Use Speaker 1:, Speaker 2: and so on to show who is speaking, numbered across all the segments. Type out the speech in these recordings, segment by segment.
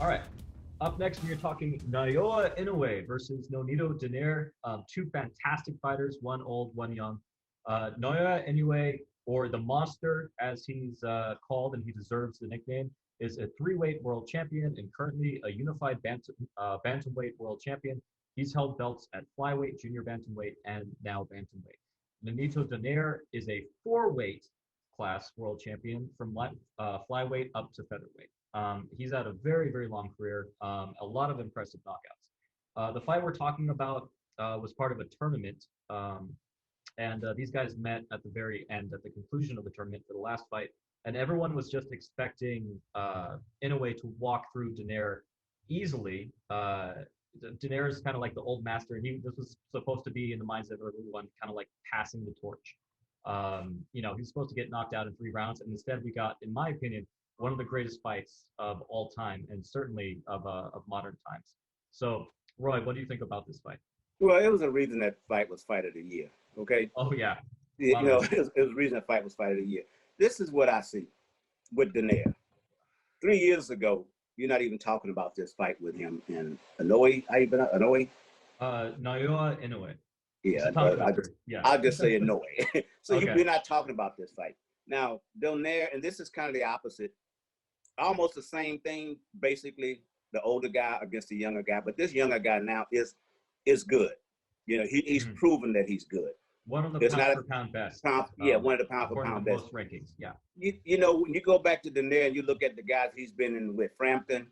Speaker 1: All right. Up next, we are talking Naoya Inoue versus Nonito Donaire. Two fantastic fighters, one old, one young. Naoya Inoue, or the Monster, as he's called, and he deserves the nickname, is a three-weight world champion and currently a unified bantamweight world champion. He's held belts at flyweight, junior bantamweight, and now bantamweight. Nonito Donaire is a four-weight class world champion from flyweight up to featherweight. He's had a very, very long career, a lot of impressive knockouts. The fight we're talking about was part of a tournament, and these guys met at the very end, at the conclusion of the tournament for the last fight, and everyone was just expecting Inoue to walk through Donaire easily. Donaire is kind of like the old master, and this was supposed to be in the mindset of everyone, kind of like passing the torch. He's supposed to get knocked out in 3 rounds, and instead we got, in my opinion, one of the greatest fights of all time, and certainly of modern times. So, Roy, what do you think about this fight?
Speaker 2: Well, it was a reason that fight was fight of the year. Okay.
Speaker 1: Oh yeah.
Speaker 2: It was a reason that fight was fight of the year. This is what I see with Donaire. 3 years ago, you're not even talking about this fight with him in Inoue. How you been? Inoue?
Speaker 1: Naoya Inoue.
Speaker 2: Yeah, I'll just say Inoue. So
Speaker 1: Okay.
Speaker 2: we're not talking about this fight. Now, Donaire, and this is kind of the opposite. Almost the same thing, basically, the older guy against the younger guy. But this younger guy now is good. He's proven that he's good.
Speaker 1: One of the pound for pound best.
Speaker 2: One of the pound for pound best.
Speaker 1: Most rankings, yeah.
Speaker 2: When you go back to Donaire and you look at the guys he's been in with Frampton,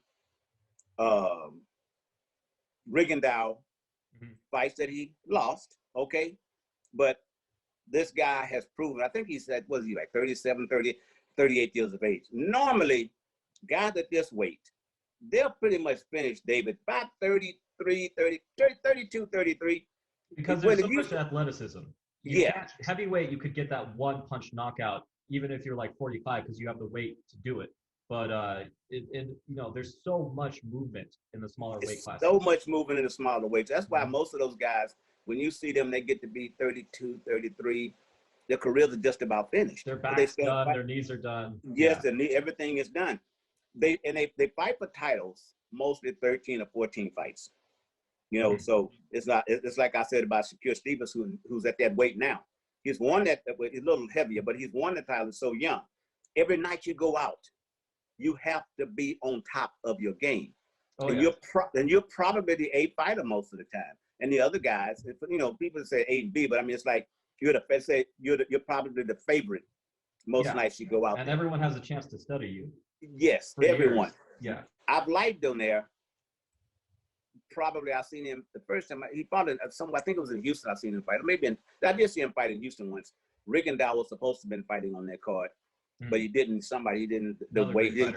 Speaker 2: Rigondeaux, fights that he lost, okay? But this guy has proven, I think he said, was he like 37, 30, 38 years of age? Normally, guys at this weight, they'll pretty much finish, David, about 33, 30, 32, 33.
Speaker 1: Because there's so much athleticism.
Speaker 2: Yeah.
Speaker 1: Heavyweight, you could get that one punch knockout, even if you're like 45, because you have the weight to do it. But there's so much movement in the smaller weight class.
Speaker 2: So much movement in the smaller weights. That's why most of those guys, when you see them, they get to be 32, 33. Their careers are just about finished.
Speaker 1: Their back's done. Their knees are done.
Speaker 2: Yes, everything is done. They fight for titles, mostly 13 or 14 fights. So it's like I said about Shakur Stevens, who's at that weight now. He's won that. He's a little heavier, but he's won the title so young. Every night you go out, you have to be on top of your game. You're probably the A fighter most of the time. And the other guys, people say A and B, but I mean, it's like you're probably the favorite most nights you go out.
Speaker 1: And everyone has a chance to study you.
Speaker 2: Yes, everyone.
Speaker 1: Years. Yeah.
Speaker 2: I've liked Donaire. Probably I seen him the first time he fought in I think it was in Houston. I seen him fight. I did see him fight in Houston once. Rigondeaux was supposed to have been fighting on that card, but he didn't. He didn't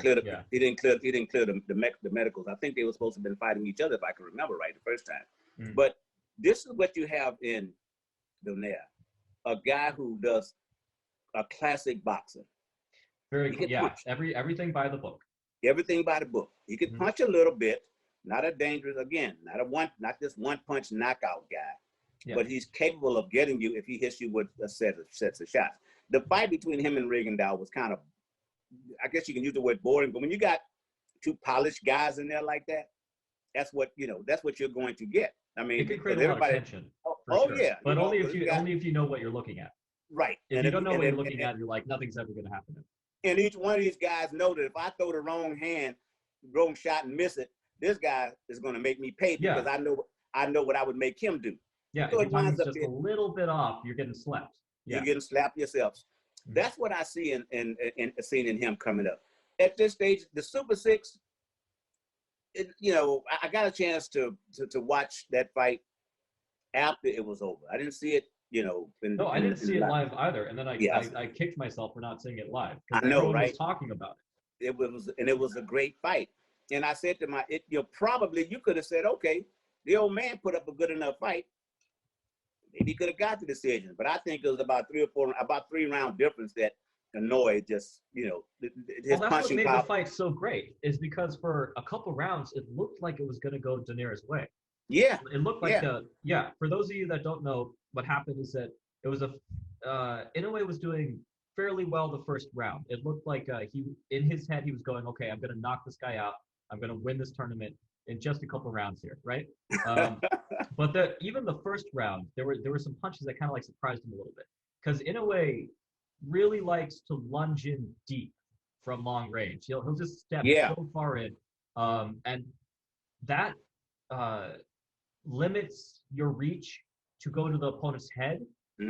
Speaker 2: clear the medicals. I think they were supposed to have been fighting each other, if I can remember right, the first time. But this is what you have in Donaire, a guy who does a classic boxer.
Speaker 1: Everything by the book.
Speaker 2: Everything by the book. He could punch a little bit. Not a dangerous, not this one punch knockout guy, but he's capable of getting you if he hits you with a sets of shots. The fight between him and Rigondeaux was kind of, I guess you can use the word boring, but when you got two polished guys in there like that, that's what you're going to get. I mean,
Speaker 1: it could create a lot of tension.
Speaker 2: Yeah,
Speaker 1: but only if you know what you're looking at.
Speaker 2: Right.
Speaker 1: If you don't know what you're looking at, you're like, nothing's ever going to happen.
Speaker 2: And each one of these guys know that if I throw the wrong shot and miss it, this guy is going to make me pay because I know what I would make him do.
Speaker 1: Yeah, so if your time's just a little bit off, you're getting slapped. Yeah.
Speaker 2: You're getting slapped yourself. That's what I see in him coming up. At this stage, the Super Six, I got a chance to watch that fight after it was over. I didn't see it,
Speaker 1: I didn't see it live either. And then I kicked myself for not seeing it live.
Speaker 2: I know, right?
Speaker 1: Was talking about it.
Speaker 2: It was a great fight. And I said to you could have said, okay, the old man put up a good enough fight. Maybe he could have got the decision. But I think it was about 3 round difference that Inouye just, his
Speaker 1: that's
Speaker 2: punching
Speaker 1: what made the fight so great is because for a couple rounds, it looked like it was going to go Donaire's way.
Speaker 2: Yeah.
Speaker 1: It looked like for those of you that don't know, what happened is that it was Inouye was doing fairly well the first round. It looked like in his head, he was going, okay, I'm going to knock this guy out. I'm going to win this tournament in just a couple rounds here, right? But even the first round, there were some punches that kind of like surprised him a little bit, because Inoue really likes to lunge in deep from long range. He'll just step so far in, and that limits your reach to go to the opponent's head.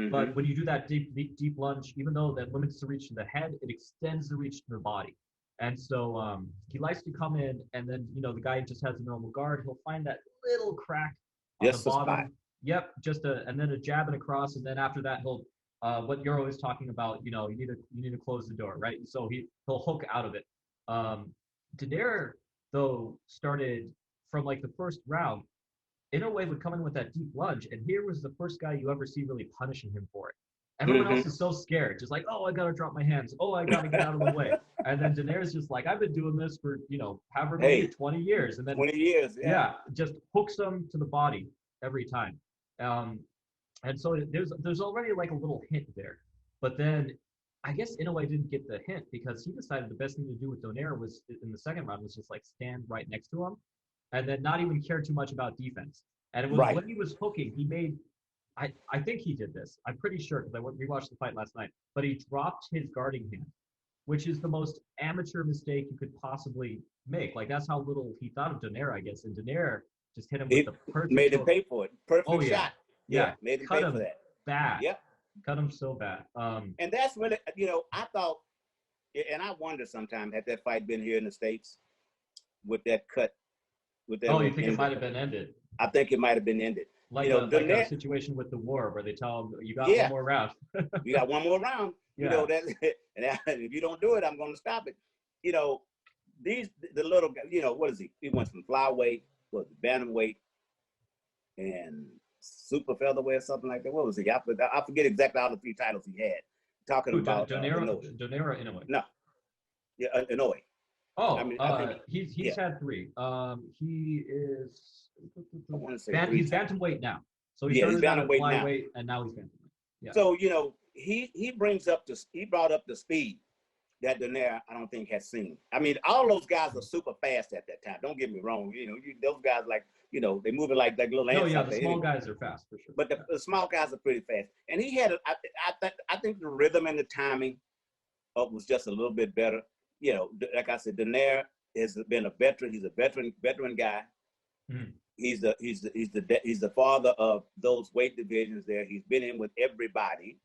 Speaker 1: But when you do that deep lunge, even though that limits the reach to the head, it extends the reach to the body. And so he likes to come in, and then the guy just has a normal guard. He'll find that little crack on the bottom. Spot. Yep, and then a jab and a cross, and then after that he'll what you're always talking about. You need to close the door, right? So he'll hook out of it. Donaire though started from like the first round. Inoue would come in with that deep lunge, and here was the first guy you ever see really punishing him for it. Everyone else is so scared, just like, oh, I gotta drop my hands, oh, I gotta get out of the way. And then Donaire's just like, I've been doing this for however many 20 years, and then
Speaker 2: 20 years,
Speaker 1: just hooks them to the body every time. And so there's already like a little hint there, but then I guess Inoue didn't get the hint because he decided the best thing to do with Donaire was in the second round was just like stand right next to him, and then not even care too much about defense. And it was when he was hooking, he made, I think he did this. I'm pretty sure because I rewatched the fight last night. But he dropped his guarding hand, which is the most amateur mistake you could possibly make. Like that's how little he thought of Donaire, I guess. And Donaire just hit him with the perfect.
Speaker 2: Made him pay for it. Perfect shot.
Speaker 1: Yeah,
Speaker 2: made him pay for that.
Speaker 1: Bad.
Speaker 2: Yep.
Speaker 1: Cut him so bad.
Speaker 2: And that's really, I thought, and I wonder sometimes, had that fight been here in the States with that cut.
Speaker 1: You think it might have been ended?
Speaker 2: I think it might have been ended.
Speaker 1: Like a situation with the war where they tell him, you got one more round.
Speaker 2: You got one more round. That, and if you don't do it, I'm going to stop it. The little guy, what is he? He went from flyweight, bantamweight, and super featherweight or something like that. What was he? I forget exactly all the 3 titles he had. Talking about
Speaker 1: Donaire or Inoue?
Speaker 2: No. Yeah, Inoue.
Speaker 1: Oh, I think he's had 3. He is.
Speaker 2: I want to say
Speaker 1: he's bantamweight now. So he's bantamweight now, and now he's bantamweight. Yeah.
Speaker 2: So he brought up the speed that Donaire I don't think has seen. I mean, all those guys are super fast at that time. Don't get me wrong. Those guys they move it like little ants.
Speaker 1: Oh yeah, the small guys are fast for sure.
Speaker 2: But the small guys are pretty fast. And he had I think the rhythm and the timing was just a little bit better. Like I said, Donaire has been a veteran. He's a veteran guy. He's the father of those weight divisions there. He's been in with everybody.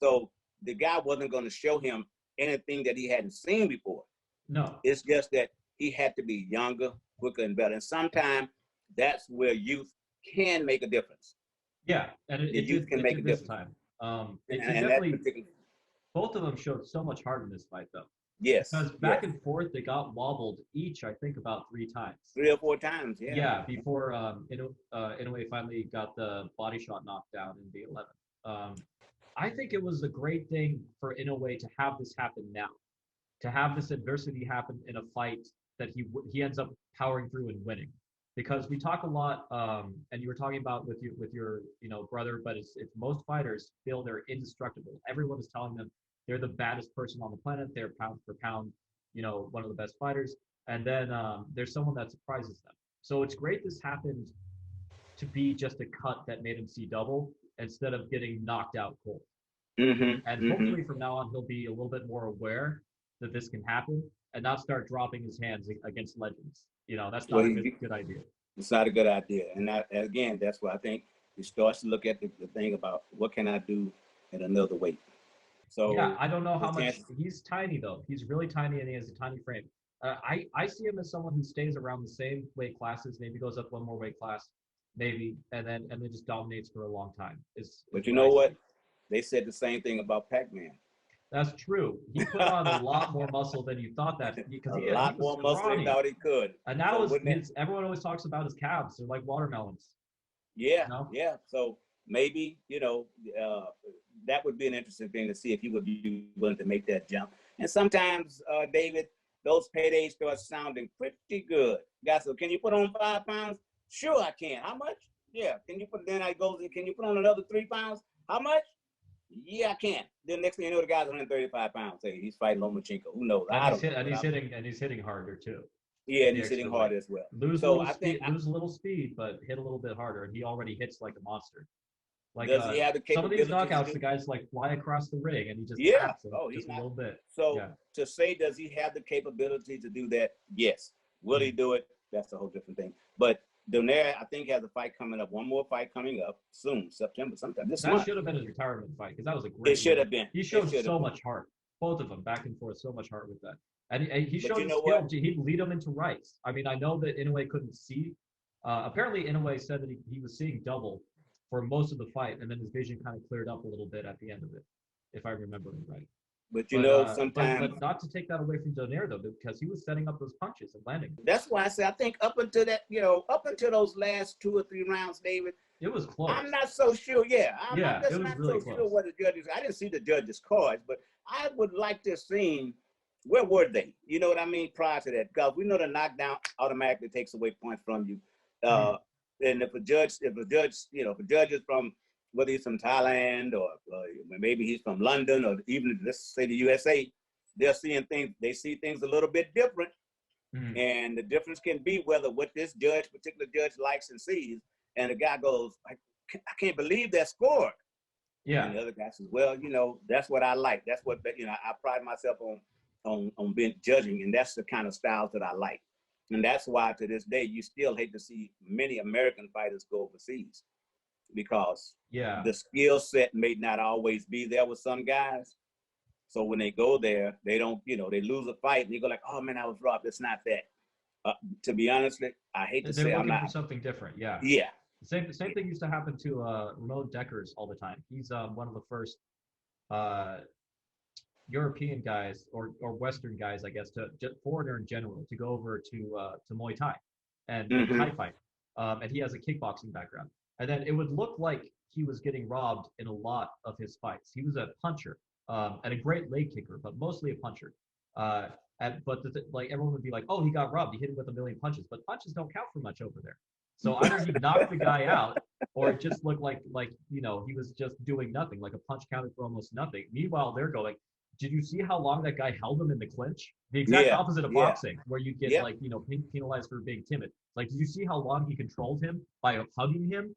Speaker 2: So the guy wasn't going to show him anything that he hadn't seen before.
Speaker 1: No.
Speaker 2: It's just that he had to be younger, quicker, and better. And sometimes that's where youth can make a difference.
Speaker 1: Yeah, and youth can make a difference. Time. Both of them showed so much heart in this fight, though.
Speaker 2: Yes.
Speaker 1: Because back and forth, they got wobbled each, I think, about 3 times.
Speaker 2: 3 or 4 times, yeah.
Speaker 1: Yeah, before Inoue finally got the body shot knocked down in the 11th. I think it was a great thing for Inoue to have this happen now, to have this adversity happen in a fight that he ends up powering through and winning. Because we talk a lot, and you were talking about with your brother, but it's most fighters feel they're indestructible. Everyone is telling them they're the baddest person on the planet. They're pound for pound, one of the best fighters. And then there's someone that surprises them. So it's great this happened to be just a cut that made him see double instead of getting knocked out cold. And hopefully from now on, he'll be a little bit more aware that this can happen and not start dropping his hands against legends. That's not a good idea.
Speaker 2: It's not a good idea. And again, that's why I think he starts to look at the thing about what can I do at another weight. So
Speaker 1: yeah, I don't know how much. He's tiny though. He's really tiny and he has a tiny frame. I see him as someone who stays around the same weight classes, maybe goes up one more weight class, maybe, and then just dominates for a long time.
Speaker 2: But you know what? They said the same thing about Pac-Man.
Speaker 1: That's true. He put on a lot more muscle than you thought that because he was
Speaker 2: more muscle than he thought he could.
Speaker 1: And now everyone always talks about his calves. They're like watermelons.
Speaker 2: Yeah, yeah. So maybe that would be an interesting thing to see if he would be willing to make that jump. And sometimes, David, those paydays start sounding pretty good. Guys, so can you put on 5 pounds? Sure, I can. How much? Yeah. Can you put? Then I goes. Can you put on another 3 pounds? How much? Yeah, I can. Then next thing you know, the guy's 135 pounds. Hey, he's fighting Lomachenko. Who knows?
Speaker 1: And he's hitting harder too.
Speaker 2: Yeah, and
Speaker 1: the
Speaker 2: he's
Speaker 1: extra
Speaker 2: hitting
Speaker 1: leg.
Speaker 2: hard as well.
Speaker 1: Lose a
Speaker 2: So
Speaker 1: little
Speaker 2: I think,
Speaker 1: speed, lose a little speed, but hit a little bit harder, and he already hits like a monster. Like
Speaker 2: does he have the
Speaker 1: some of these
Speaker 2: capabilities to
Speaker 1: knockouts,
Speaker 2: do?
Speaker 1: the guys like fly across the ring, and he just
Speaker 2: Yeah.
Speaker 1: taps him
Speaker 2: Oh, he's
Speaker 1: just a
Speaker 2: not.
Speaker 1: little bit.
Speaker 2: So
Speaker 1: Yeah.
Speaker 2: to say, does he have the capability to do that? Yes. Will he do it? That's a whole different thing. But Donaire, I think, has a fight coming up. One more fight coming up soon, September, sometime this
Speaker 1: That
Speaker 2: month.
Speaker 1: should have been his retirement fight because that was a
Speaker 2: It
Speaker 1: great
Speaker 2: should
Speaker 1: win.
Speaker 2: have been.
Speaker 1: He
Speaker 2: It
Speaker 1: showed
Speaker 2: should have
Speaker 1: so
Speaker 2: been.
Speaker 1: much heart, both of them back and forth, so much heart with that. And he
Speaker 2: But
Speaker 1: showed
Speaker 2: you
Speaker 1: the
Speaker 2: know
Speaker 1: skill.
Speaker 2: what?
Speaker 1: He'd lead him into rights. I mean, I know that Inoue couldn't see. Apparently, Inoue said that he was seeing double for most of the fight, and then his vision kind of cleared up a little bit at the end of it, if I remember it right.
Speaker 2: But you know,
Speaker 1: But
Speaker 2: sometimes
Speaker 1: not to take that away from Donaire though, because he was setting up those punches and landing.
Speaker 2: that's why I say I think up until that, up until those last 2 or 3 rounds, David,
Speaker 1: It was close.
Speaker 2: I'm not so sure. Yeah, I'm
Speaker 1: it was
Speaker 2: not
Speaker 1: really
Speaker 2: so
Speaker 1: close.
Speaker 2: sure what the judges. I didn't see the judges' cards, but I would like to have seen where were they. You know what I mean? Prior to that, because we know the knockdown automatically takes away points from you. And if a judge, if a judge is from whether he's from Thailand or maybe he's from London or even let's say the USA, they're seeing things. They see things a little bit different, and the difference can be whether what this particular judge likes and sees. And the guy goes, I can't believe that scored.
Speaker 1: Yeah.
Speaker 2: And the other guy says, well, that's what I like. That's what, I pride myself on being judging. And that's the kind of styles that I like. And that's why to this day, you still hate to see many American fighters go overseas because the skill set may not always be there with some guys. So when they go there, they don't, they lose a fight and you go like, oh man, I was robbed. It's not that. To be honest, I hate to say I'm not.
Speaker 1: They're looking for something different. Yeah.
Speaker 2: Yeah.
Speaker 1: Same thing used to happen to Ramon Deckers all the time. He's one of the first European guys or Western guys, I guess, just foreigner in general, to go over to Muay Thai and Thai fight. And he has a kickboxing background. And then it would look like he was getting robbed in a lot of his fights. He was a puncher and a great leg kicker, but mostly a puncher. But like everyone would be like, oh, he got robbed. He hit him with a million punches, but punches don't count for much over there. So either he knocked the guy out, or it just looked like he was just doing nothing, like a punch counted for almost nothing. Meanwhile, they're going, did you see how long that guy held him in the clinch? The exact opposite of boxing, where you get penalized for being timid. Like, did you see how long he controlled him by hugging him?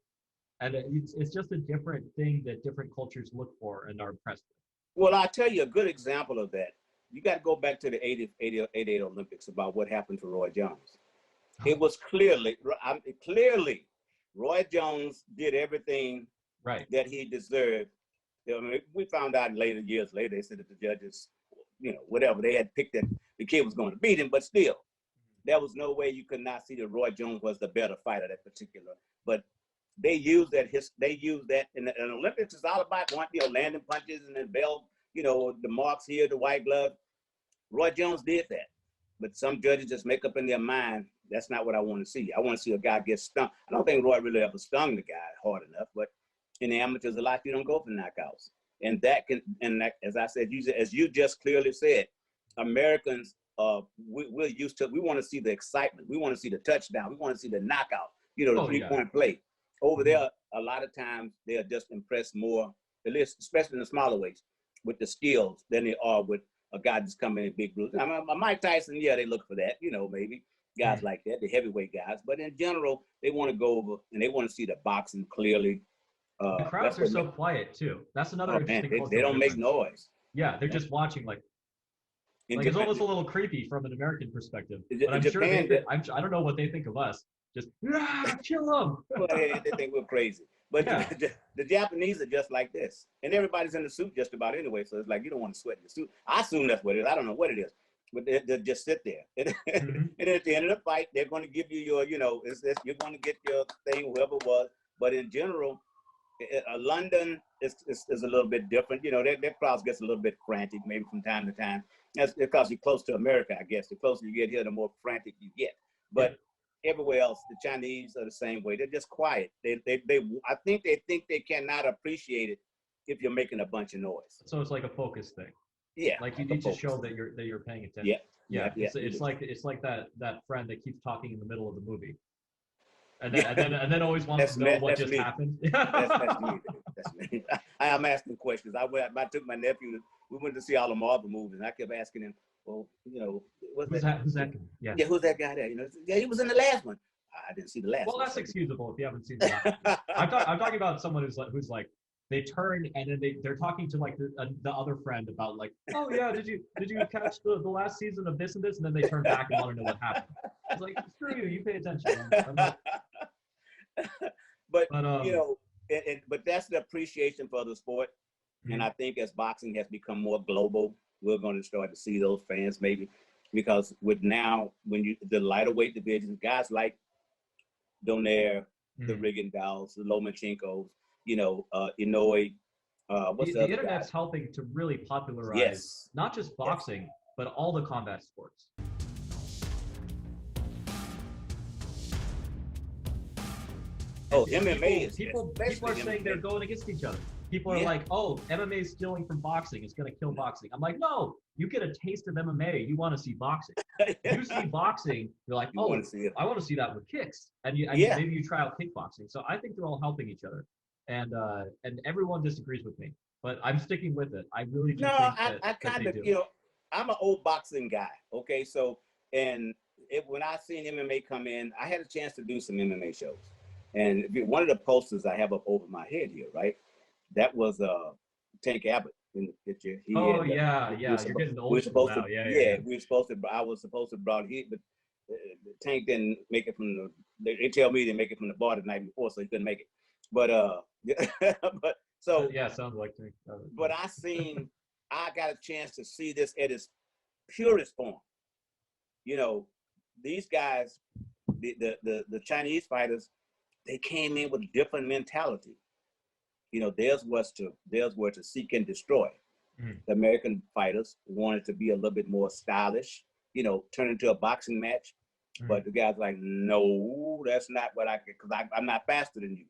Speaker 1: And it's just a different thing that different cultures look for and are impressed with.
Speaker 2: Well, I'll tell you a good example of that. You got to go back to the 88 Olympics about what happened to Roy Jones. It was clearly Roy Jones did everything that he deserved. We found out years later, they said that the judges, whatever, they had picked that the kid was going to beat him, but still, there was no way you could not see that Roy Jones was the better fighter that particular. But they used that in the Olympics. It's all about landing punches and then belt, the marks here, the white glove. Roy Jones did that. But some judges just make up in their mind, that's not what I want to see. I want to see a guy get stung. I don't think Roy really ever stung the guy hard enough, but in the amateurs, a lot you don't go for knockouts. And as I said, as you just clearly said, Americans, we're used to, we want to see the excitement. We want to see the touchdown. We want to see the knockout, the 3-point play. Over there, a lot of times they are just impressed more, at least, especially in the smaller weights, with the skills than they are with a guy just coming in big bruises. I mean, Mike Tyson, they look for that, maybe guys like that, the heavyweight guys. But in general, they want to go over and they want to see the boxing clearly.
Speaker 1: The crowds are so quiet too. That's another interesting.
Speaker 2: They don't make noise.
Speaker 1: Yeah, they're just watching like it's almost a little creepy from an American perspective. But I'm sure I don't know what they think of us. Just kill them.
Speaker 2: Well, they think we're crazy. But the Japanese are just like this. And everybody's in the suit just about anyway. So it's like you don't want to sweat in the suit. I assume that's what it is. I don't know what it is. But they'll just sit there. And at the end of the fight, they're going to give you your, you're going to get your thing, whoever it was. But in general, London is a little bit different. Their crowd gets a little bit frantic maybe from time to time. That's because you're close to America, I guess. The closer you get here, the more frantic you get. But everywhere else, the Chinese are the same way. They're just quiet. I think they cannot appreciate it if you're making a bunch of noise.
Speaker 1: So it's like a focus thing.
Speaker 2: Yeah.
Speaker 1: Like you need to show that you're paying attention.
Speaker 2: Yeah.
Speaker 1: It's like that friend that keeps talking in the middle of the movie. And then always wants to know what just happened.
Speaker 2: That's me. I'm asking questions. I took my nephew. We went to see all the Marvel movies, and I kept asking him, well, you know, what's
Speaker 1: Who's
Speaker 2: that?
Speaker 1: that? Who's that guy? Yeah.
Speaker 2: Yeah, who's that guy there? You know, yeah, he was in the last one. I didn't see the last
Speaker 1: Well,
Speaker 2: one.
Speaker 1: that's
Speaker 2: So.
Speaker 1: excusable if you haven't seen the last one. I'm talking about someone who's like they turn and then they're talking to like the other friend about like, oh yeah, did you catch the last season of this and this, and then they turn back and want to know what happened. It's like, screw you, you pay attention. I'm not,
Speaker 2: But
Speaker 1: but
Speaker 2: you know, but that's the appreciation for the sport, and
Speaker 1: mhm.
Speaker 2: I think as boxing has become more global, we're going to start to see those fans maybe, because with now when you the lighter weight divisions, guys like Donaire, the
Speaker 1: Mhm.
Speaker 2: Rigondeaux, the Lomachenkos, you know, Inoue, what's the
Speaker 1: The
Speaker 2: other guy?
Speaker 1: internet's helping to really popularize
Speaker 2: Yes,
Speaker 1: not just
Speaker 2: yes.
Speaker 1: boxing, but all the combat sports.
Speaker 2: Oh,
Speaker 1: And
Speaker 2: MMA is
Speaker 1: people
Speaker 2: especially
Speaker 1: are saying they're
Speaker 2: MMA.
Speaker 1: going against each other. People are
Speaker 2: Yeah,
Speaker 1: like, oh, MMA is stealing from boxing. It's going to kill boxing. I'm like, no, you get a taste of MMA. You want to see boxing. You see boxing, you're like,
Speaker 2: you want
Speaker 1: oh,
Speaker 2: to see it?
Speaker 1: I want to see that with kicks. And
Speaker 2: Yeah.
Speaker 1: maybe you try out kickboxing. So I think they're all helping each other. And everyone disagrees with me. But I'm sticking with it. I really do
Speaker 2: No,
Speaker 1: think
Speaker 2: I
Speaker 1: that
Speaker 2: kind
Speaker 1: they
Speaker 2: of,
Speaker 1: do.
Speaker 2: you know, I'm an old boxing guy. Okay, so and when I seen MMA come in, I had a chance to do some MMA shows, and one of the posters I have up over my head here, right? That was Tank Abbott in the picture. He
Speaker 1: Oh
Speaker 2: had
Speaker 1: yeah,
Speaker 2: we were
Speaker 1: yeah. You're
Speaker 2: supposed
Speaker 1: getting old school now. Yeah, yeah, yeah.
Speaker 2: we were supposed to I was supposed to brought he but Tank didn't make it from the they tell me he didn't make it from the bar the night before, so he couldn't make it. But but so
Speaker 1: Yeah, sounds like me.
Speaker 2: but I got a chance to see this at its purest form. You know, these guys, the Chinese fighters, they came in with a different mentality. You know, theirs were to seek and destroy.
Speaker 1: Mhm.
Speaker 2: The American fighters wanted to be a little bit more stylish, you know, turn into a boxing match.
Speaker 1: Mhm.
Speaker 2: But the guys like, no, that's not what because I'm not faster than you.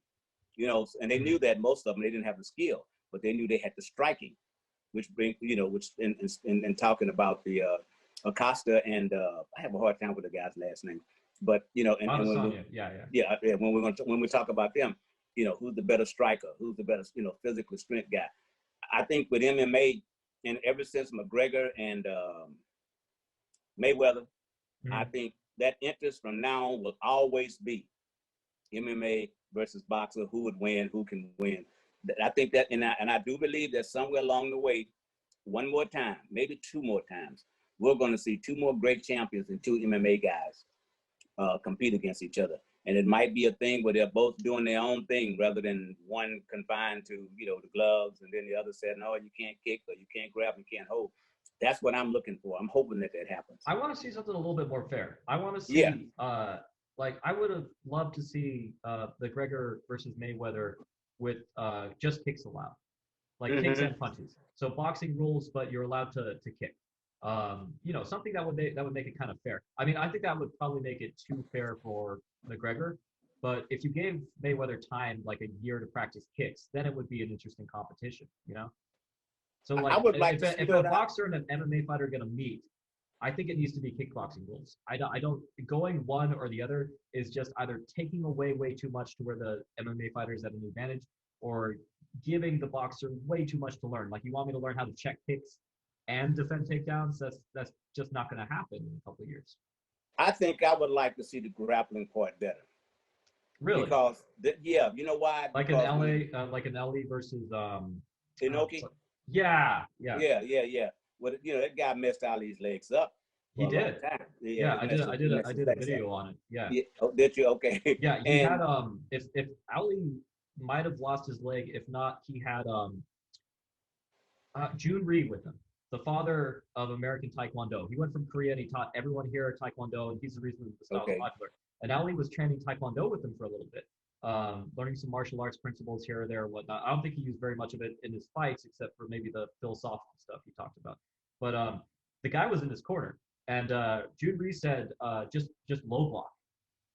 Speaker 2: You know, and they knew that most of them, they didn't have the skill, but they knew they had the striking, which bring you know, which in talking about the Acosta and I have a hard time with the guy's last name, but you know, and when we,
Speaker 1: Adesanya. Yeah, yeah.
Speaker 2: when we talk about them, you know, who's the better striker, who's the better, you know, physically strength guy. I think with MMA, and ever since McGregor and Mayweather, I
Speaker 1: Mhm.
Speaker 2: think that interest from now on will always be MMA versus boxer, who would win, who can win. I think that, and I do believe that somewhere along the way, one more time, maybe two more times, we're going to see two more great champions and two MMA guys compete against each other. And it might be a thing where they're both doing their own thing rather than one confined to, you know, the gloves, and then the other said, no, you can't kick or you can't grab, you can't hold. That's what I'm looking for. I'm hoping that happens.
Speaker 1: I want to see something a little bit more fair. I want to
Speaker 2: Yeah.
Speaker 1: see, like, I would have loved to see the Gregor versus Mayweather with just kicks allowed, like kicks
Speaker 2: Mm-hmm.
Speaker 1: and punches. So boxing rules, but you're allowed to kick. You know, something that would make it kind of fair. I mean, I think that would probably make it too fair for McGregor. But if you gave Mayweather time, like a year to practice kicks, then it would be an interesting competition. You know. So
Speaker 2: I
Speaker 1: like,
Speaker 2: would like to see
Speaker 1: if a
Speaker 2: that.
Speaker 1: boxer and an MMA fighter are gonna meet, I think it needs to be kickboxing rules. I don't going one or the other is just either taking away way too much to where the MMA fighter is at an advantage, or giving the boxer way too much to learn. Like you want me to learn how to check kicks and defend takedowns? That's just not going to happen in a couple of years.
Speaker 2: I think I would like to see the grappling part better.
Speaker 1: Really?
Speaker 2: Because, yeah, you know why?
Speaker 1: Like
Speaker 2: Because
Speaker 1: like an LA versus
Speaker 2: Inoue?
Speaker 1: yeah,
Speaker 2: Yeah. Well, you know, that guy messed Ali's legs up
Speaker 1: he
Speaker 2: for a long
Speaker 1: did.
Speaker 2: time. Yeah,
Speaker 1: Yeah,
Speaker 2: he messed
Speaker 1: I
Speaker 2: he messed his
Speaker 1: did a
Speaker 2: legs up.
Speaker 1: video on it. Yeah.
Speaker 2: Yeah. Oh, did you? Okay.
Speaker 1: Yeah, he had
Speaker 2: And
Speaker 1: if Ali might have lost his leg, if not, he had June Reed with him, the father of American Taekwondo. He went from Korea and he taught everyone here Taekwondo, and he's the reason the style is
Speaker 2: okay.
Speaker 1: popular. And Ali was training Taekwondo with him for a little bit, learning some martial arts principles here or there and whatnot. I don't think he used very much of it in his fights, except for maybe the philosophical stuff he talked about. But the guy was in his corner, and June Reed said, just low block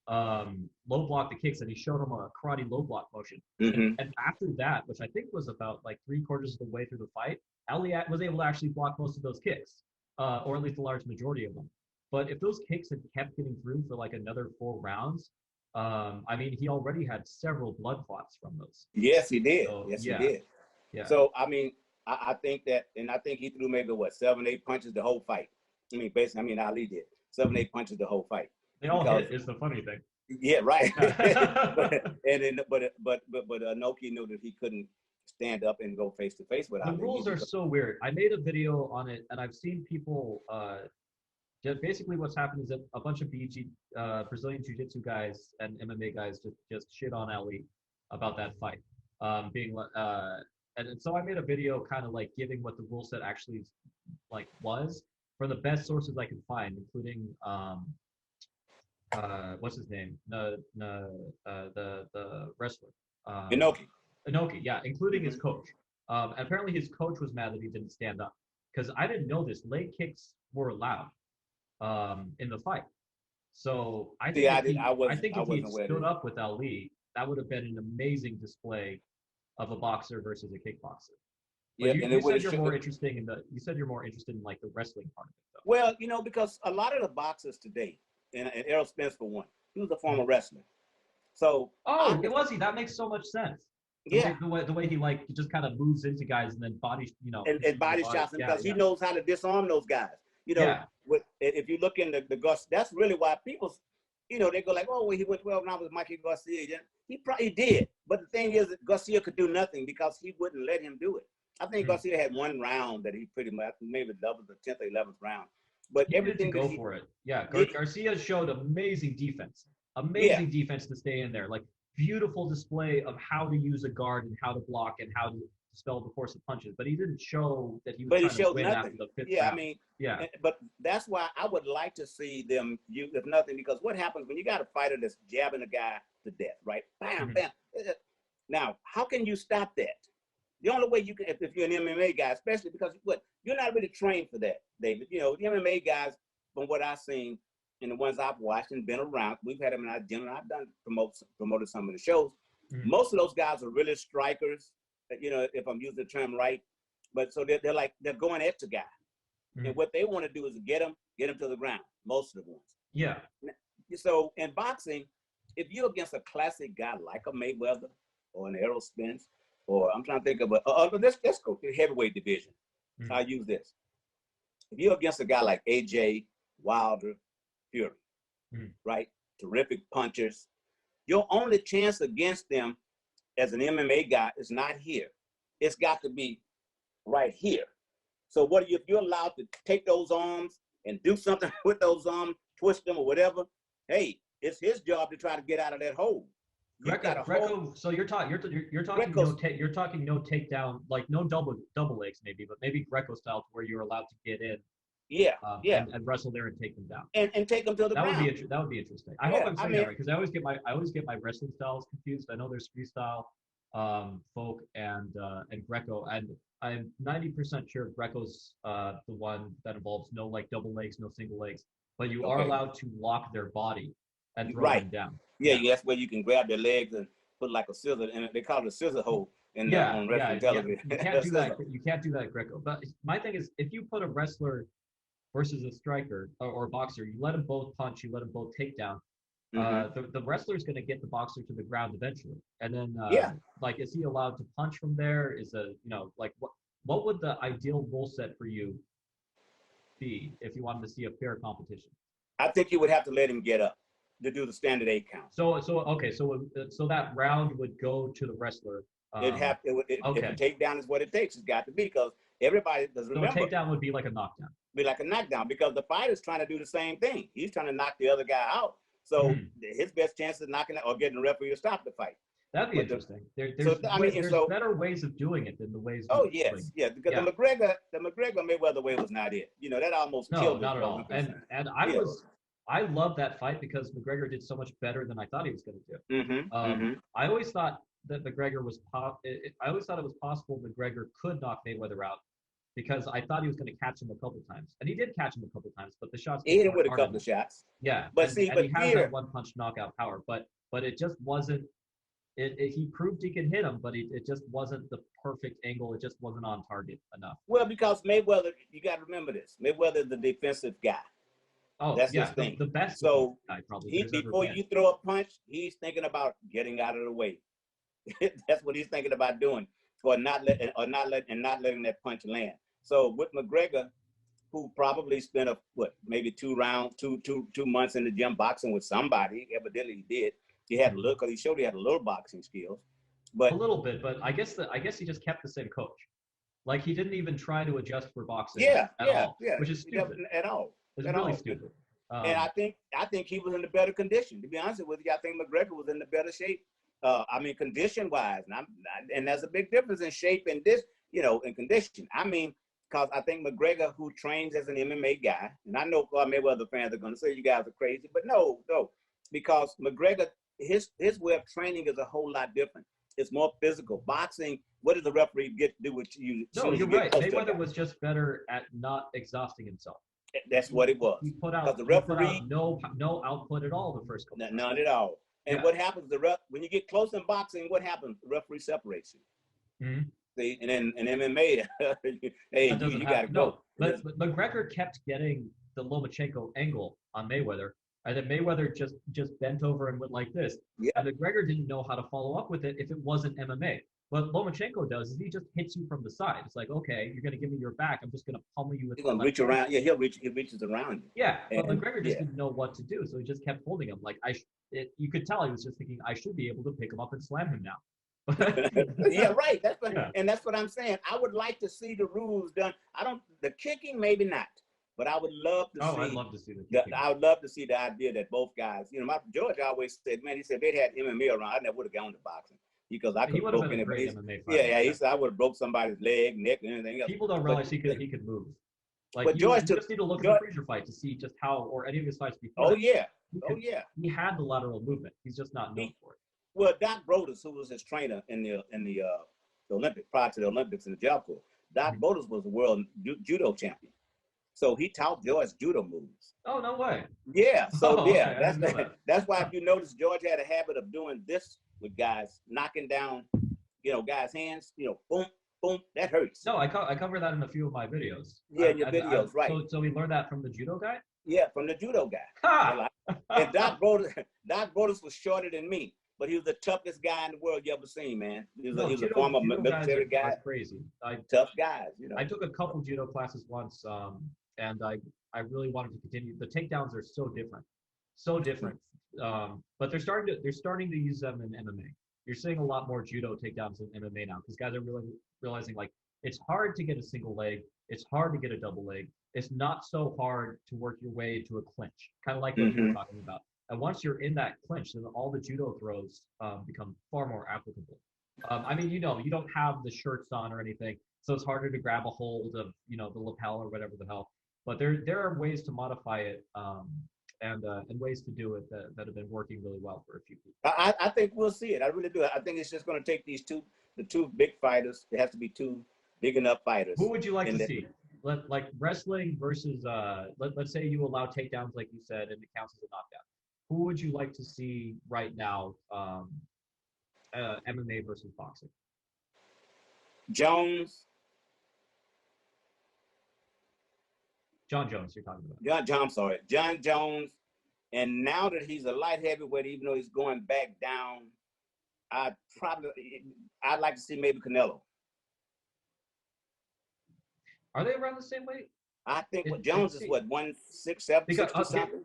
Speaker 1: the kicks, and he showed him a karate low block motion.
Speaker 2: Mm-hmm.
Speaker 1: And after that, which I think was about like 3/4 of the way through the fight, Ali was able to actually block most of those kicks, or at least a large majority of them. But if those kicks had kept getting through for like another 4 rounds, I mean, he already had several blood clots from those.
Speaker 2: Yes, he did.
Speaker 1: So
Speaker 2: Yes, he
Speaker 1: yeah,
Speaker 2: did.
Speaker 1: yeah.
Speaker 2: So I mean, I think that, and I think he threw maybe what 7, 8 punches the whole fight. I mean, basically, I mean, Ali did 7-8 punches the whole fight.
Speaker 1: They all hit. Is the funny thing.
Speaker 2: Yeah, right.
Speaker 1: Yeah.
Speaker 2: but Inoue knew that he couldn't stand up and go face to face with Ali.
Speaker 1: The rules are so weird. I made a video on it, and I've seen people. Just basically, what's happened is that a bunch of Brazilian Jiu-Jitsu guys and MMA guys just shit on Ali about that fight, and so I made a video kind of like giving what the rule set actually like was from the best sources I could find, including what's his name? The wrestler. Inoue, yeah, including his coach. Apparently his coach was mad that he didn't stand up because I didn't know this. Leg kicks were allowed in the fight. So I think if he stood up with Ali, that would have been an amazing display of a boxer versus a kickboxer. But yeah, you said you're more interested in like the wrestling part of it, though.
Speaker 2: Well, you know, because a lot of the boxers today, and Errol Spence for one, he was a former wrestler. So
Speaker 1: was he? That makes so much sense. The way he like he just kind of moves into guys and then body, you know,
Speaker 2: and body shots them because he knows how to disarm those guys. You know, if you look in the Gus, that's really why people, you know, they go like, oh, well, he went 12 rounds with Mikey Garcia. He probably did, but the thing is that Garcia could do nothing because he wouldn't let him do it. I think Garcia had one round that he pretty much maybe that was the 10th or 11th round, but everything
Speaker 1: to go for it. Yeah, Garcia showed amazing defense to stay in there. Like beautiful display of how to use a guard and how to block and how to dispel the force of punches, but he didn't show that he was trying to win after the 5th round.
Speaker 2: I mean, but that's why I would like to see them use, if nothing, because what happens when you got a fighter that's jabbing a guy to death, right? Bam, bam. Now, how can you stop that? The only way you can, if you're an MMA guy, especially because you're not really trained for that, David. You know, the MMA guys, from what I've seen and the ones I've watched and been around, we've had them in our gym, and I've done promoted some of the shows. Most of those guys are really strikers, you know, if I'm using the term right. But so they're going at the guy. And what they want to do is get him to the ground, most of the ones.
Speaker 1: Yeah.
Speaker 2: So in boxing, if you're against a classic guy like a Mayweather or an Errol Spence, or I'm trying to think of let's go to the heavyweight division. I'll use this. If you're against a guy like AJ, Wilder, Fury, right? Terrific punchers. Your only chance against them as an MMA guy is not here. It's got to be right here. So if you're allowed to take those arms and do something with those arms, twist them or whatever, hey, it's his job to try to get out of that hole.
Speaker 1: Greco, so you're talking no takedown, like no double legs maybe, but maybe Greco style where you're allowed to get in. And wrestle there and take them down.
Speaker 2: And take them to the ground.
Speaker 1: That would be interesting. I hope I'm saying that right because I always get my wrestling styles confused. I know there's freestyle, folk, and Greco, and I'm 90% sure Greco's the one that involves no like double legs, no single legs, but you are allowed to lock their body and throw them down. Yeah, that's
Speaker 2: where you can grab their legs and put like a scissor, and they call it a scissor hole on wrestling television.
Speaker 1: You can't do that. You can't do that at Greco. But my thing is, if you put a wrestler versus a striker or a boxer, you let them both punch, you let them both take down. The wrestler is going to get the boxer to the ground eventually, and then like, is he allowed to punch from there? What would the ideal rule set for you be if you wanted to see a fair competition?
Speaker 2: I think you would have to let him get up to do the standard 8 count.
Speaker 1: So that round would go to the wrestler.
Speaker 2: If a takedown is what it takes, it's got to be, because everybody does remember.
Speaker 1: So a takedown would be like a knockdown.
Speaker 2: Be like a knockdown, because the fighter's trying to do the same thing. He's trying to knock the other guy out. So his best chance is knocking out or getting the referee to stop the fight.
Speaker 1: That'd be interesting. There's better ways of doing it than the ways.
Speaker 2: Because the McGregor Mayweather way was not it. You know, that almost killed him.
Speaker 1: Not at all. And I love that fight because McGregor did so much better than I thought he was going to do. I always thought that McGregor was. I always thought it was possible McGregor could knock Mayweather out, because I thought he was going to catch him a couple times, and he did catch him a couple times. But the shots.
Speaker 2: He hit him with a couple of shots.
Speaker 1: Yeah, but he has that one punch knockout power, but it just wasn't. He proved he could hit him, but it just wasn't the perfect angle. It just wasn't on target enough.
Speaker 2: Well, because Mayweather, you got to remember this. Mayweather is the defensive guy.
Speaker 1: Oh,
Speaker 2: that's his thing.
Speaker 1: The best.
Speaker 2: So
Speaker 1: guy probably
Speaker 2: before you throw a punch, he's thinking about getting out of the way. That's what he's thinking about doing, or not letting that punch land. So with McGregor, who probably spent maybe 2 months in the gym boxing with somebody. Evidently he did. He had a little, because he showed he had a little boxing skills. But
Speaker 1: a little bit, but I guess he just kept the same coach. Like he didn't even try to adjust for boxing at all, which is stupid.
Speaker 2: At all.
Speaker 1: It's really stupid.
Speaker 2: And I think he was in a better condition. To be honest with you, I think McGregor was in a better shape. I mean, condition-wise, and there's a big difference in shape and this, in condition. I mean, because I think McGregor, who trains as an MMA guy, and I know Mayweather fans are going to say you guys are crazy, but no, because McGregor, his way of training is a whole lot different. It's more physical. Boxing, what does the referee get to do with you?
Speaker 1: No, you're right. Mayweather was just better at not exhausting himself.
Speaker 2: That's what it was.
Speaker 1: He put out no output at all the first couple.
Speaker 2: None at all. And what happens? When you get close in boxing, what happens? The referee separates you. Mm-hmm. See, and then in MMA, hey, you got to go.
Speaker 1: But McGregor kept getting the Lomachenko angle on Mayweather, and then Mayweather just bent over and went like this. Yeah. And McGregor didn't know how to follow up with it if it wasn't MMA. What Lomachenko does is he just hits you from the side. It's like, okay, you're going to give me your back. I'm just going to pummel you with
Speaker 2: He's going to reach around. Yeah, he reaches around you.
Speaker 1: Yeah, but McGregor just didn't know what to do, so he just kept holding him. Like, you could tell he was just thinking, I should be able to pick him up and slam him now.
Speaker 2: Yeah, right. And that's what I'm saying. I would like to see the rules done. The kicking, maybe not. But I would love to see.
Speaker 1: I'd love to see the kicking.
Speaker 2: I would love to see the idea that both guys, George always said, man, he said, if they'd had MMA around, I never would have gone to boxing. Because I could have broken it. Yeah, he said I would have broke somebody's leg, neck, and anything else.
Speaker 1: People don't realize he could move. Like, but you just need to look at the Frazier fight to see just how, or any of his fights before.
Speaker 2: He had
Speaker 1: the lateral movement. He's just not known for it.
Speaker 2: Well, Doc Brodus, who was his trainer in the Olympics, prior to the Olympics in the Job Corps, Doc Brodus was the world judo champion. So he taught George judo moves.
Speaker 1: Oh, no way.
Speaker 2: Yeah. So that's why if you notice, George had a habit of doing this with guys, knocking down, guys' hands, boom, boom, that hurts.
Speaker 1: No, I cover that in a few of my videos.
Speaker 2: Yeah, your videos, right.
Speaker 1: So we learned that from the judo guy?
Speaker 2: Yeah, from the judo guy. And Doc Brodus was shorter than me, but he was the toughest guy in the world you ever seen, man. He was a former military guy.
Speaker 1: Crazy.
Speaker 2: Tough guys,
Speaker 1: I took a couple judo classes once, and I really wanted to continue. The takedowns are so different. But they're starting to use them in MMA. You're seeing a lot more judo takedowns in MMA now because guys are really realizing, like, it's hard to get a single leg. It's hard to get a double leg. It's not so hard to work your way into a clinch, kind of like what you were talking about. And once you're in that clinch, then all the judo throws become far more applicable. I mean, you don't have the shirts on or anything, so it's harder to grab a hold of, the lapel or whatever the hell. But there are ways to modify it. And ways to do it that have been working really well for a few people.
Speaker 2: I think we'll see it. I really do. I think it's just going to take the two big fighters. There has to be two big enough fighters.
Speaker 1: Who would you like to see? Like wrestling versus, let's say you allow takedowns, like you said, and it counts as a knockdown. Who would you like to see right now, MMA versus boxing?
Speaker 2: John
Speaker 1: Jones, you're talking about.
Speaker 2: John Jones. And now that he's a light heavyweight, even though he's going back down, I'd like to see maybe Canelo.
Speaker 1: Are they around the same weight?
Speaker 2: I think Jones is 167, 60 something.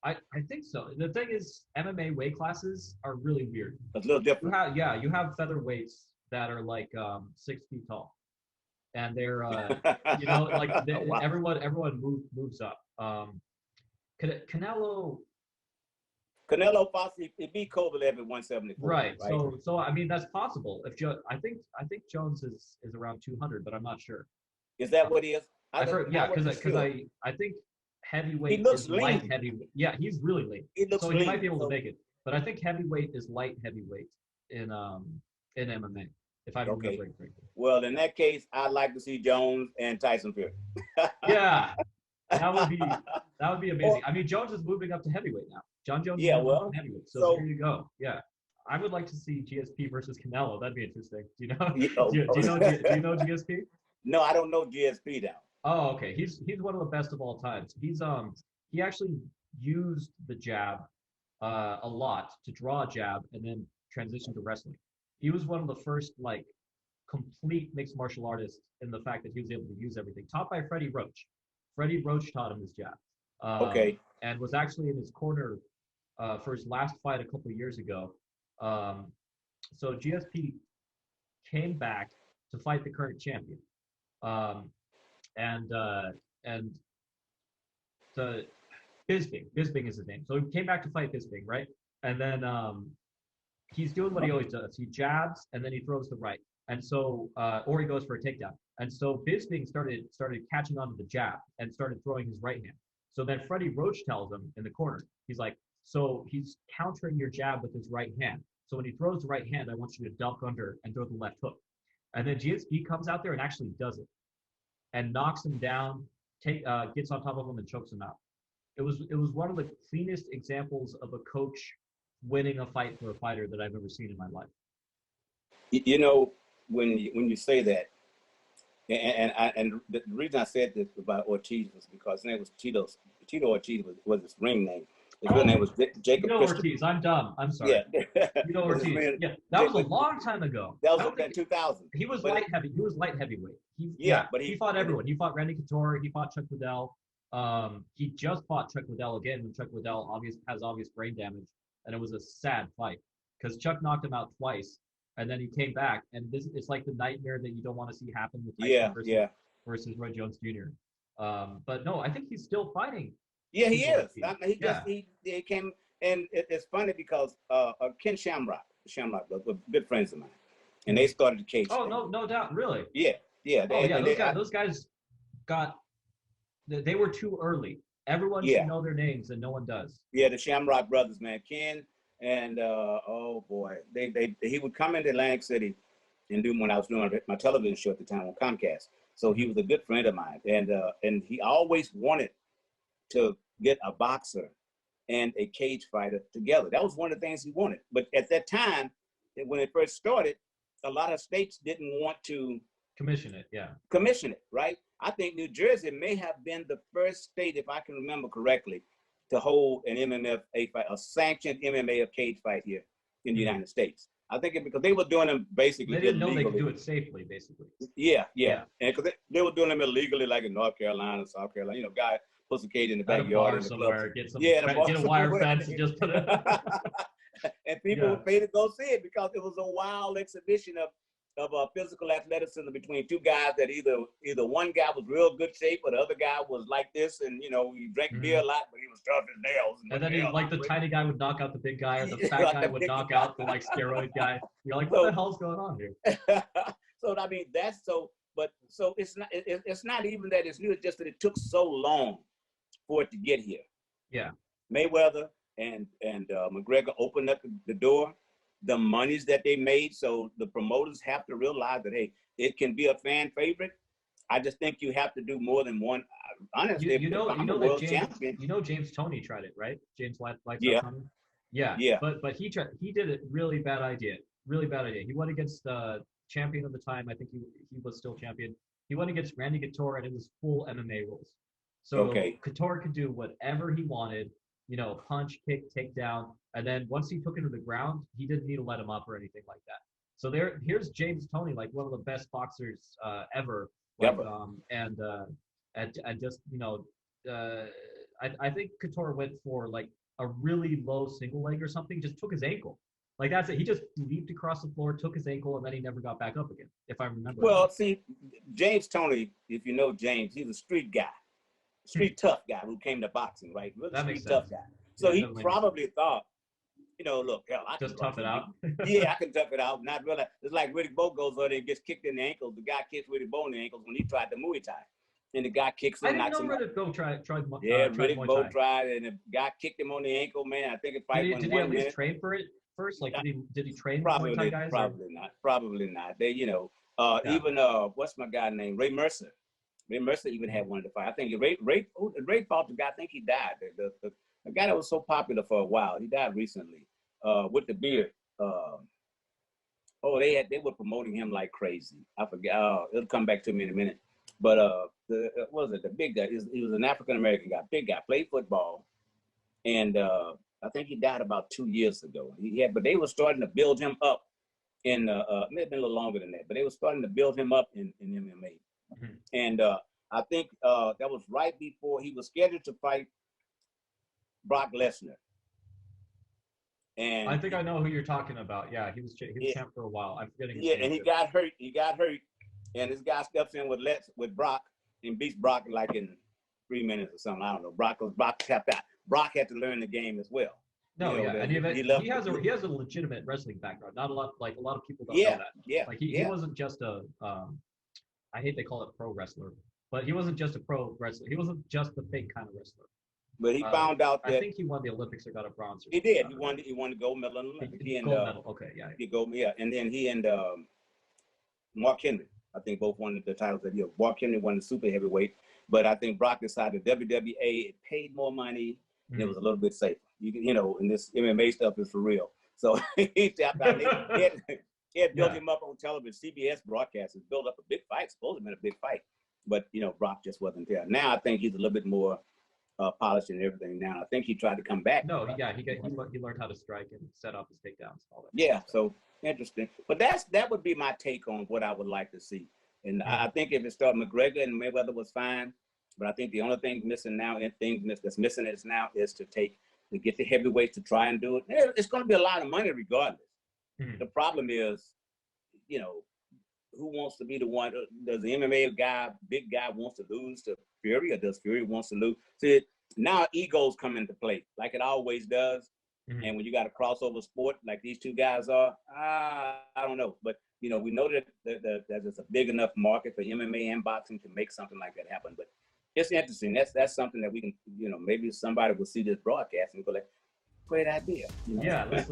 Speaker 1: I think so. The thing is, MMA weight classes are really weird.
Speaker 2: It's a little different.
Speaker 1: You have featherweights that are like 6 feet tall. And they're, wow. Everyone moves up. Canelo
Speaker 2: possibly beat Kovalev at 174.
Speaker 1: Right. So I mean that's possible. I think Jones is around 200, but I'm not sure.
Speaker 2: Is that what he is?
Speaker 1: Because I think heavyweight.
Speaker 2: He looks
Speaker 1: is
Speaker 2: lean.
Speaker 1: Light heavyweight. Yeah, he's really lean. He might be able to make it. But I think heavyweight is light heavyweight in MMA. If I remember correctly.
Speaker 2: Well, in that case, I'd like to see Jones and Tyson Fury.
Speaker 1: Yeah, that would be amazing. I mean, Jones is moving up to heavyweight now. John Jones is moving up to heavyweight. So here you go. Yeah, I would like to see GSP versus Canelo. That'd be interesting. Do you know? Do you know GSP?
Speaker 2: No, I don't know GSP now.
Speaker 1: Oh, okay. He's one of the best of all times. He actually used the jab a lot to draw a jab and then transition to wrestling. He was one of the first complete mixed martial artists in the fact that he was able to use everything. Taught by Freddie Roach. Freddie Roach taught him his jab.
Speaker 2: Okay.
Speaker 1: And was actually in his corner for his last fight a couple of years ago. So GSP came back to fight the current champion. And the Bisping is his name. So he came back to fight Bisping, right? And then he's doing what he always does. He jabs and then he throws the right. And so, or he goes for a takedown. And so Bisping started catching on to the jab and started throwing his right hand. So then Freddie Roach tells him in the corner, he's like, so he's countering your jab with his right hand. So when he throws the right hand, I want you to duck under and throw the left hook. And then GSP comes out there and actually does it and knocks him down, gets on top of him and chokes him out. It was one of the cleanest examples of a coach winning a fight for a fighter that I've ever seen in my life.
Speaker 2: You know, when you say that, and the reason I said this about Ortiz was because his name was Tito Ortiz was his ring name. His real name was Jacob
Speaker 1: Ortiz. I'm dumb. I'm sorry.
Speaker 2: Yeah.
Speaker 1: Ortiz. Yeah, that was a long time ago.
Speaker 2: That was in 2000.
Speaker 1: He was light heavy. He was light heavyweight. But he fought everyone. He fought Randy Couture. He fought Chuck Liddell. He just fought Chuck Liddell again when Chuck Liddell has obvious brain damage, and it was a sad fight because Chuck knocked him out twice, and then he came back, and it's like the nightmare that you don't want to see happen with Tyson versus Roy Jones Jr. But no, I think he's still fighting.
Speaker 2: Yeah, he is. He came, and it's funny because Ken Shamrock were good friends of mine, and they started the cage.
Speaker 1: Oh, no doubt, really.
Speaker 2: Yeah.
Speaker 1: Those guys got. They were too early. Everyone should know their names, and no one does.
Speaker 2: Yeah, the Shamrock brothers, man. Ken and oh boy, he would come into Atlantic City and do when I was doing my television show at the time on Comcast. So he was a good friend of mine, and he always wanted to get a boxer and a cage fighter together. That was one of the things he wanted. But at that time, when it first started, a lot of states didn't want to
Speaker 1: commission it. Yeah,
Speaker 2: commission it, right? I think New Jersey may have been the first state, if I can remember correctly, to hold an MMA fight, a sanctioned MMA cage fight here in the United States. I think because they were doing them basically.
Speaker 1: They didn't know they could do it safely, basically.
Speaker 2: Yeah. And because they were doing them illegally, like in North Carolina, South Carolina. You know, guy puts a cage in the backyard in the
Speaker 1: somewhere, get a wire fence and just put it.
Speaker 2: And people would pay to go see it because it was a wild exhibition of physical athleticism between two guys that either one guy was real good shape or the other guy was like this, and you know, he drank beer a lot, but he was tough as nails.
Speaker 1: And then the tiny guy would knock out the big guy, or the fat guy would knock out the steroid guy. You're like, what the hell's going on here?
Speaker 2: So I mean, so it's not even that it's new. It's just that it took so long for it to get here.
Speaker 1: Yeah,
Speaker 2: Mayweather and McGregor opened up the door. The monies that they made, so the promoters have to realize that, hey, it can be a fan favorite. I just think you have to do more than one. Honestly,
Speaker 1: you know that James Toney tried it, right? James Toney. Yeah. But he did it. Really bad idea. He went against the champion of the time. I think he was still champion. He went against Randy Couture, and it was full MMA rules. So Couture could do whatever he wanted. You know, punch, kick, takedown. And then once he took him to the ground, he didn't need to let him up or anything like that. So here's James Toney, like one of the best boxers ever. Like, and just, you know, I think Couture went for like a really low single leg or something, just took his ankle. Like that's it. He just leaped across the floor, took his ankle, and then he never got back up again, if I remember.
Speaker 2: Well, see, James Toney, if you know James, he's a street guy. Street tough guy who came to boxing, right? Really
Speaker 1: that
Speaker 2: street tough guy. So he probably thought, you know, look, hell, I
Speaker 1: just tough it out.
Speaker 2: Yeah, I can tough it out. Not really. It's like Riddick Bowe goes over there and gets kicked in the ankles. The guy kicks Riddick Bowe in the ankles when he tried the Muay Thai, and the guy kicks him.
Speaker 1: I didn't know Riddick Bowe tried.
Speaker 2: Yeah, Riddick Bowe tried, and the guy kicked him on the ankle. Man, I think it fight went 1 minute.
Speaker 1: Did he at least train for it first? Like, did he train
Speaker 2: probably,
Speaker 1: Muay Thai guys?
Speaker 2: Probably not. They, you know, even what's my guy named Ray Mercer. Ray Mercer even had one of the fight. I think Ray fought the guy. I think he died. The guy that was so popular for a while. He died recently with the beard. They were promoting him like crazy. I forget. It'll come back to me in a minute. But what was it? The big guy. He was an African American guy. Big guy. Played football, and I think he died about 2 years ago. But they were starting to build him up in. Maybe a little longer than that. But they were starting to build him up in MMA. Mm-hmm. And I think that was right before he was scheduled to fight Brock Lesnar. And
Speaker 1: I think I know who you're talking about. Yeah, he was champ for a while. I'm forgetting his name.
Speaker 2: And he got hurt. And this guy steps in with Brock and beats Brock like in 3 minutes or something. I don't know. Brock tapped out. Brock had to learn the game as well.
Speaker 1: No, yeah, and he has a legitimate wrestling background. Not a lot of people don't know that.
Speaker 2: Yeah,
Speaker 1: like he wasn't just a I hate they call it pro wrestler, but he wasn't just a pro wrestler. He wasn't just the fake kind of wrestler.
Speaker 2: But he found out that
Speaker 1: I think he won the Olympics or got a bronze.
Speaker 2: He did. He won the gold medal in the Olympics.
Speaker 1: Gold medal. Okay, yeah.
Speaker 2: And then he and Mark Henry, I think both won the titles that year. Mark Henry won the super heavyweight, but I think Brock decided WWA it paid more money. And it was a little bit safer. You know, and this MMA stuff is for real. So he tapped out. He had built him up on television. CBS broadcasters built up a big fight. Supposed to have been a big fight, but you know, Brock just wasn't there. Now I think he's a little bit more polished and everything. Now I think he tried to come back.
Speaker 1: No, he learned how to strike and set up his takedowns and all that.
Speaker 2: Yeah, so interesting. But that would be my take on what I would like to see. And I think if it started McGregor and Mayweather was fine, but I think the only thing missing now and that's missing is to get the heavyweights to try and do it. It's going to be a lot of money regardless. Mm-hmm. The problem is, you know, who wants to be the one? Does the MMA guy, big guy, wants to lose to Fury, or does Fury wants to lose? See, now egos come into play, like it always does. Mm-hmm. And when you got a crossover sport like these two guys are, I don't know. But you know, we know that there's a big enough market for MMA and boxing to make something like that happen. But it's interesting. That's something that we can, you know, maybe somebody will see this broadcast and go like, great idea. You know?
Speaker 1: Yeah, let's